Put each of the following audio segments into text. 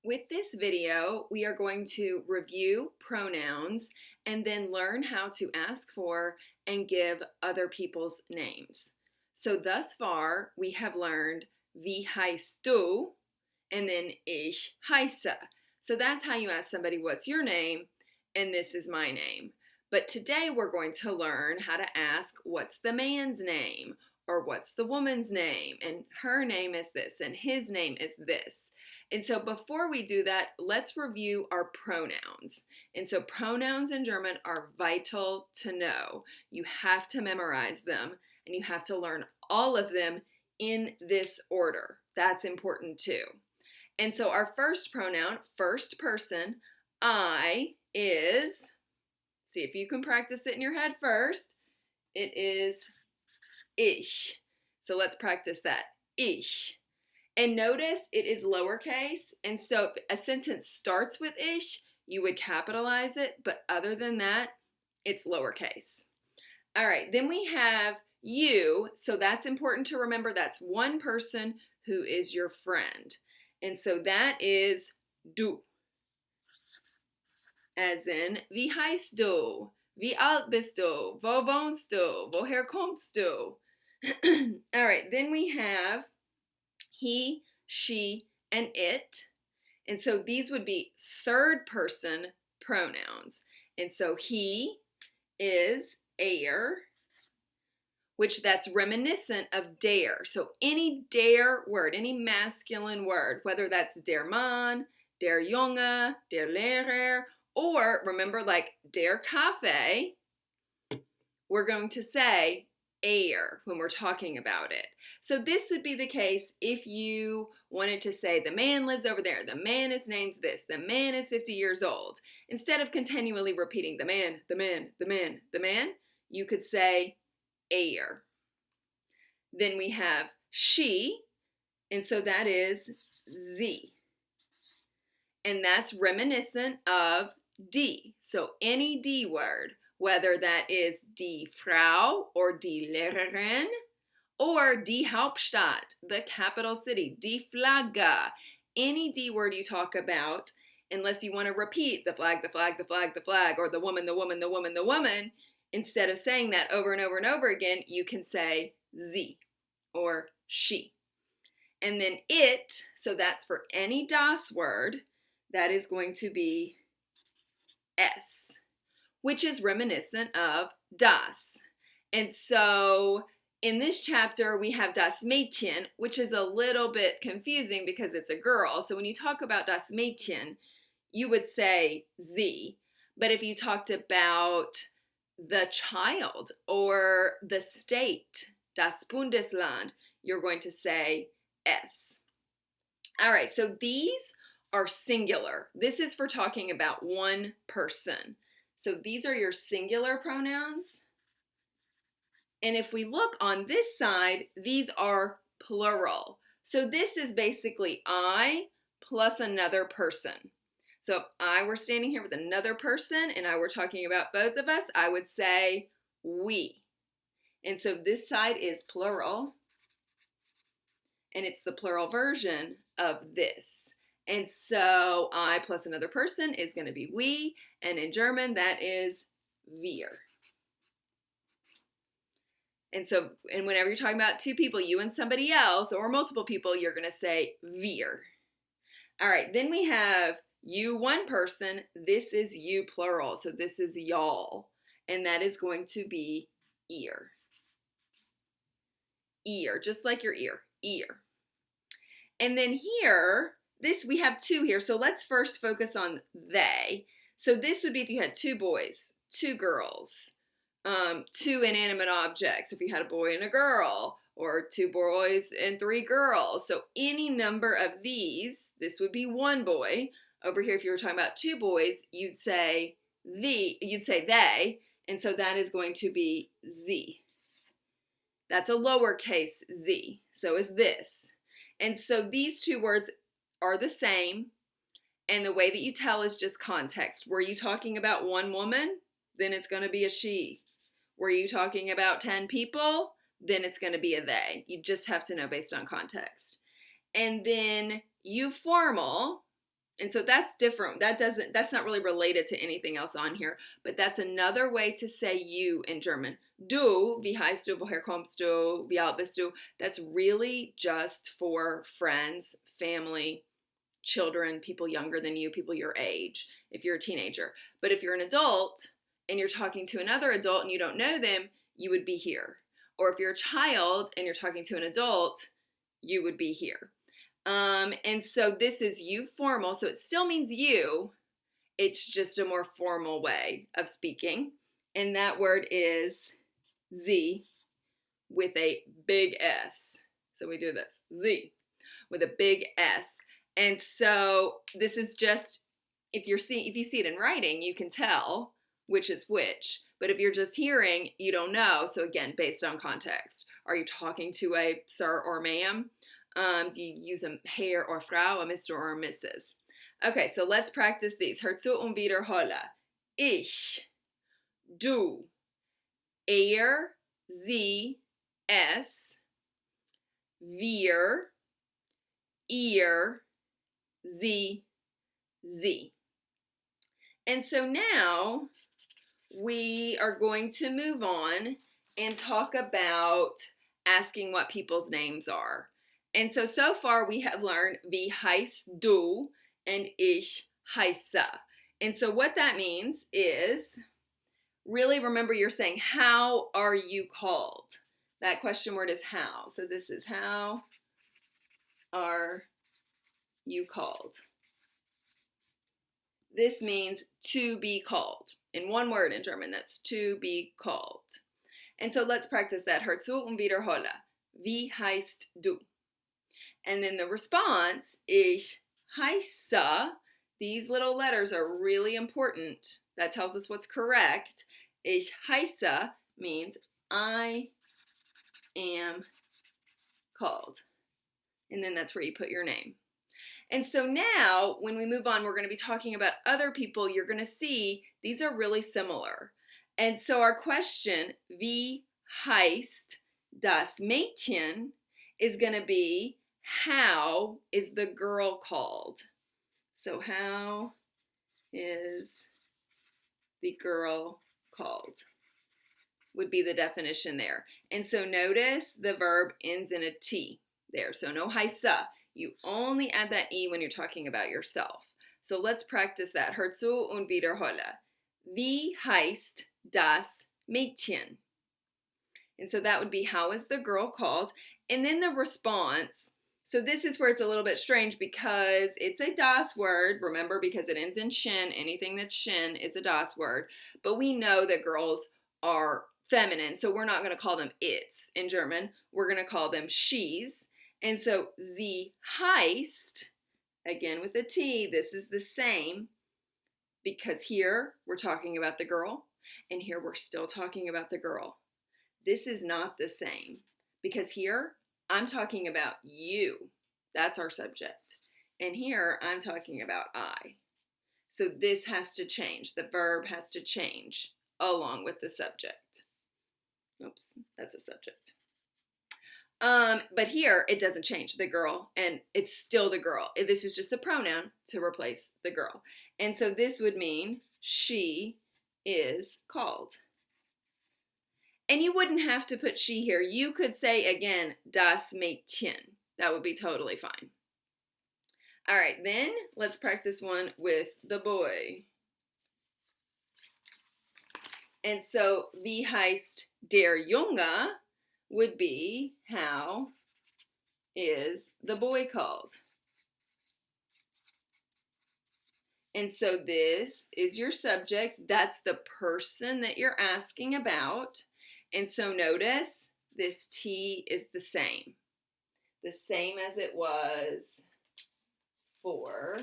With this video, we are going to review pronouns and then learn how to ask for and give other people's names. So thus far, we have learned wie heißt du and then ich heiße. So that's how you ask somebody, what's your name? And this is my name. But today we're going to learn how to ask, what's the man's name? Or what's the woman's name? And her name is this, and his name is this. And so before we do that, let's review our pronouns. And so pronouns in German are vital to know. You have to memorize them, and you have to learn all of them in this order. That's important too. And so our first pronoun, first person, I, is, see if you can practice it in your head first, it is ich. So let's practice that, ich. And notice it is lowercase, and so if a sentence starts with ich, you would capitalize it, but other than that, it's lowercase. All right, then we have you, so that's important to remember. That's one person who is your friend. And so that is du. As in, wie heißt du? Wie alt bist du? Wo wohnst du? Woher kommst du? All right, then we have he, she, and it. And so these would be third person pronouns. And so he is which that's reminiscent of der. So any der word, any masculine word, whether that's der Mann, der Junge, der Lehrer, or remember like der Kaffee, we're going to say when we're talking about it. So this would be the case if you wanted to say the man lives over there, the man is named this, the man is 50 years old. Instead of continually repeating the man, the man, the man, the man, you could say Then we have she, and so that is sie. And that's reminiscent of die. So any die word, whether that is die Frau or die Lehrerin or die Hauptstadt, the capital city, die Flagge, any die word you talk about, unless you want to repeat the flag, the flag, the flag, the flag, or the woman, the woman, the woman, the woman, instead of saying that over and over and over again, you can say sie or she. And then it, so that's for any das word, that is going to be s, which is reminiscent of das. And so in this chapter, we have das Mädchen, which is a little bit confusing because it's a girl. So when you talk about das Mädchen, you would say sie. But if you talked about the child or the state, das Bundesland, you're going to say s. All right, so these are singular. This is for talking about one person. So these are your singular pronouns. And if we look on this side, these are plural. So this is basically I plus another person. So if I were standing here with another person and I were talking about both of us, I would say we. And so this side is plural, and it's the plural version of this. And so I plus another person is going to be we, and in German that is wir. And so, and whenever you're talking about two people, you and somebody else, or multiple people, you're going to say wir. All right, then we have you one person. This is you plural, so this is y'all, and that is going to be ear. Ear, just like your ear, ear. And then here, we have two here, so let's first focus on they. So this would be if you had two boys, two girls, two inanimate objects, if you had a boy and a girl, or two boys and three girls. So any number of these, this would be one boy. Over here, if you were talking about two boys, you'd say they, and so that is going to be sie. That's a lowercase z, so is this. And so these two words are the same, and the way that you tell is just context. Were you talking about one woman? Then it's going to be a she. Were you talking about 10 people? Then it's going to be a they. You just have to know based on context. And then you formal, And so that's different. That's not really related to anything else on here, but that's another way to say you in German. Du, wie heißt du, woher kommst du, wie alt bist du? That's really just for friends, family, children, people younger than you, people your age, if you're a teenager. But if you're an adult and you're talking to another adult and you don't know them, you would be here. Or if you're a child and you're talking to an adult, you would be here. And so this is you formal, so it still means you. It's just a more formal way of speaking. And that word is Z with a big S. So we do this, Z with a big S. And so this is just, if you see it in writing, you can tell which is which. But if you're just hearing, you don't know. So again, based on context. Are you talking to a sir or ma'am? Do you use a Herr or Frau, a Mr. or a Mrs.? Okay, so let's practice these. Hör zu und wiederhole. Ich, du, sie, es, wir, ihr, sie. And so now we are going to move on and talk about asking what people's names are. And so far we have learned wie heißt du and ich heiße. And so what that means is, really remember you're saying, how are you called? That question word is how. So this is, how are you called? This means to be called. In one word in German, that's to be called. And so let's practice that. Hör zu und wiederhole. Wie heißt du? And then the response, ich heiße. These little letters are really important. That tells us what's correct. Ich heiße means I am called. And then that's where you put your name. And so now, when we move on, we're going to be talking about other people. You're going to see these are really similar. And so our question, wie heißt das Mädchen, is going to be, how is the girl called? So how is the girl called? Would be the definition there. And so notice the verb ends in a T there. So no heiße. You only add that E when you're talking about yourself. So let's practice that. Hör zu und wiederhole. Wie heißt das Mädchen? And so that would be, how is the girl called? And then the response. So this is where it's a little bit strange because it's a das word. Remember, because it ends in shin. Anything that's shin is a das word. But we know that girls are feminine, so we're not going to call them its in German. We're going to call them she's. And so sie heißt, again with the T, this is the same, because here we're talking about the girl, and here we're still talking about the girl. This is not the same, because here I'm talking about you. That's our subject. And here I'm talking about I. So this has to change. The verb has to change along with the subject. Oops, that's a subject. But here it doesn't change, the girl, and it's still the girl. This is just the pronoun to replace the girl. And so this would mean she is called. And you wouldn't have to put she here. You could say again, das Mädchen. That would be totally fine. All right, then let's practice one with the boy. And so wie heißt der Junge would be, how is the boy called? And so this is your subject. That's the person that you're asking about. And so notice this T is the same as it was for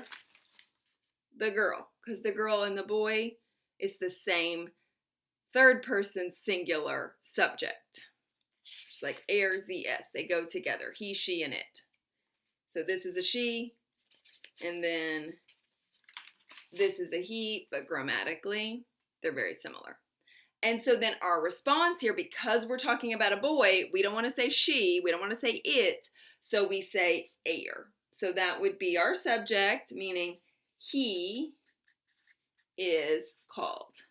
the girl, because the girl and the boy is the same third person singular subject. Just like er, sie, es, they go together, he, she, and it. So this is a she, and then this is a he, but grammatically, they're very similar. And so then our response here, because we're talking about a boy, we don't want to say she, we don't want to say it, so we say er. So that would be our subject, meaning he is called.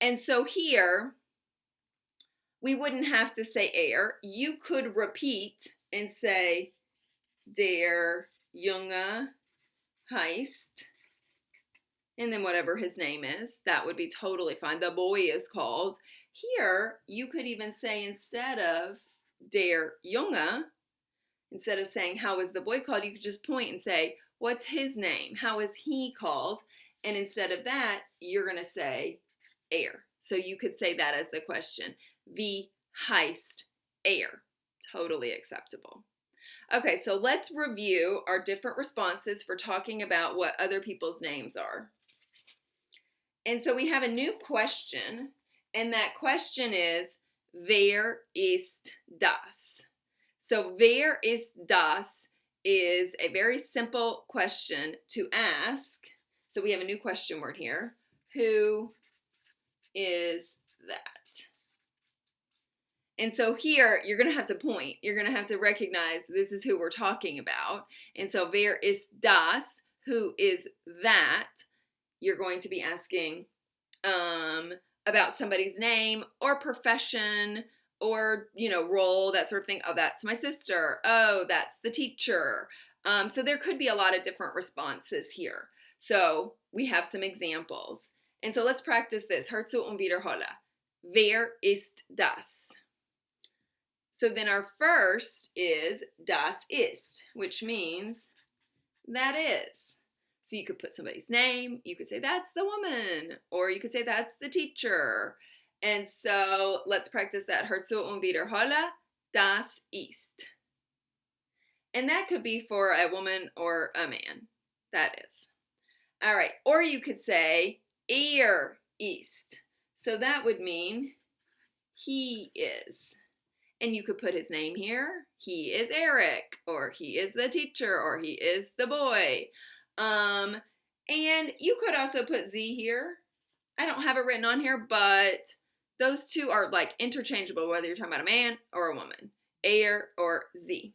And so here, we wouldn't have to say You could repeat and say, der Junge heißt, and then whatever his name is, that would be totally fine. The boy is called. Here, you could even say instead of der Junge, instead of saying how is the boy called, you could just point and say, what's his name? How is he called? And instead of that, you're going to say So you could say that as the question. Wie heißt Totally acceptable. Okay, so let's review our different responses for talking about what other people's names are. And so we have a new question, and that question is, wer ist das? So wer ist das is a very simple question to ask. So we have a new question word here. Who is that? And so here, you're going to have to point. You're going to have to recognize this is who we're talking about. And so, wer ist das? Who is that? You're going to be asking about somebody's name or profession or, role, that sort of thing. Oh, that's my sister. Oh, that's the teacher. So there could be a lot of different responses here. So we have some examples. And so let's practice this. Hör zu und wiederhole. Wer ist das? So then our first is das ist, which means that is. So you could put somebody's name, you could say that's the woman, or you could say that's the teacher. And so let's practice that. Hör zu und wiederhole, das ist. And that could be for a woman or a man. That is. All right. Or you could say ist. So that would mean he is. And you could put his name here. He is Eric, or he is the teacher, or he is the boy. And you could also put Z here. I don't have it written on here, but those two are like interchangeable, whether you're talking about a man or a woman. Or Z.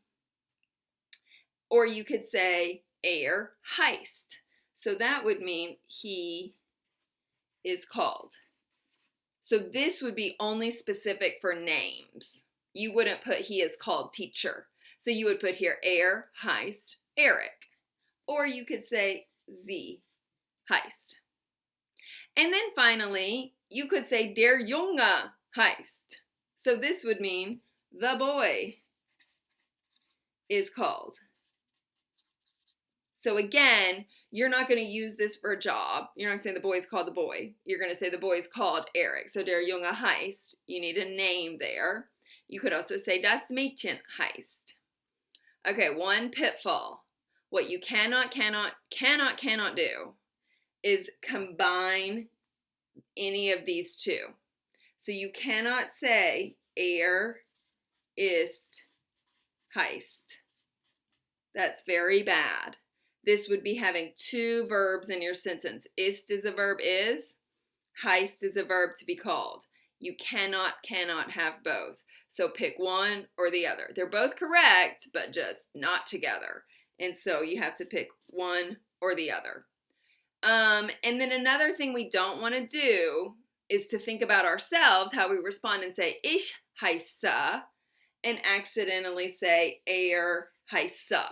Or you could say heißt. So that would mean he is called. So this would be only specific for names. You wouldn't put he is called teacher. So you would put here heißt Eric. Or you could say Sie heißt. And then finally, you could say der Junge heißt. So this would mean the boy is called. So again, you're not going to use this for a job. You're not saying the boy is called the boy. You're going to say the boy is called Eric. So der Junge heißt. You need a name there. You could also say das Mädchen heißt. Okay, one pitfall. What you cannot do is combine any of these two. So you cannot say ist heißt. That's very bad. This would be having two verbs in your sentence. Ist is a verb is. Heißt is a verb to be called. You cannot have both. So pick one or the other. They're both correct, but just not together. And so you have to pick one or the other. And then another thing we don't want to do is to think about ourselves, how we respond and say ich heiße, and accidentally say heiße.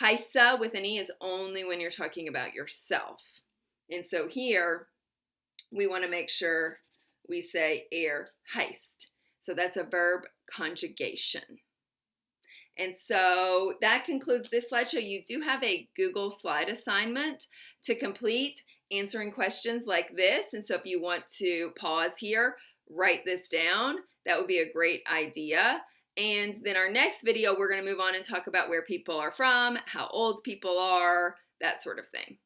Heiße with an E is only when you're talking about yourself. And so here, we want to make sure we say heißt. So that's a verb conjugation. And so that concludes this slideshow. You do have a Google slide assignment to complete answering questions like this. And so if you want to pause here, write this down. That would be a great idea. And then our next video, we're going to move on and talk about where people are from, how old people are, that sort of thing.